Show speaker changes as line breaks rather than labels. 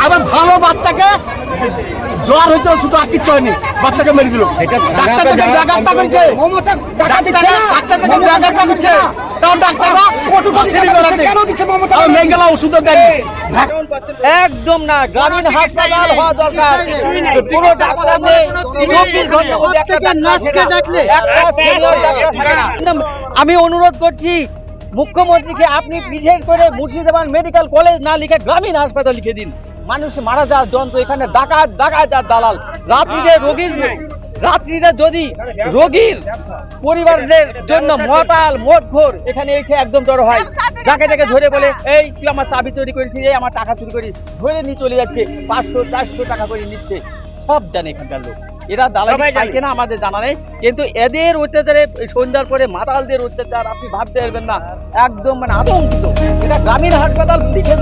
আবার ভালো বাচ্চাকে জ্বর হয়েছে শুধু আর কিচ্ছু হয়নি, বাচ্চাকে মেরে দিল। ডাক্তার থেকে জাগারটা করেছে, ডাক্তার থেকে জাগারটা করেছে, তাও ডাক্তাররা কেন দিচ্ছে মমতা? মেয়ে গেলা ওষুধ দেয়নি।
একদম না, গ্রামীণ হাসপাতাল হওয়া দরকার। পুরো ডাক্তার নেই, 24 ঘন্টার মধ্যে একটা ডাক্তার থাকে না, একটা senior ডাক্তার থাকে না। আমি অনুরোধ করছি মুখ্যমন্ত্রীকে, আপনি বিশেষ করে মুর্শিদাবাদ মেডিকেল কলেজ না লিখে গ্রামীণ হাসপাতাল লিখে দিন। মানুষ মারা যাওয়ার যন্ত্র, এখানে ডাকাত আর দালাল। রাত্রিতে যদি রোগীর পরিবারদের জন্য মতাল মদখোর এখানে এসে একদম জড়ো হয়, যাকে যাকে ধরে বলে এই তুই আমার চাবি চুরি করেছিস, এই আমার টাকা চুরি করিস, ধরে নিয়ে চলে যাচ্ছে, 500-400 টাকা করে নিচ্ছে। সব জানে এখানকার লোক, এরা দালালি পায় কিনা আমাদের জানা নেই, কিন্তু এদের অত্যাচারে সন্ধ্যার পরে মাতালদের অত্যাচার আপনি ভাবতে পারবেন না, একদম মানে আতঙ্কিত। এটা গ্রামীণ হাসপাতাল লিখে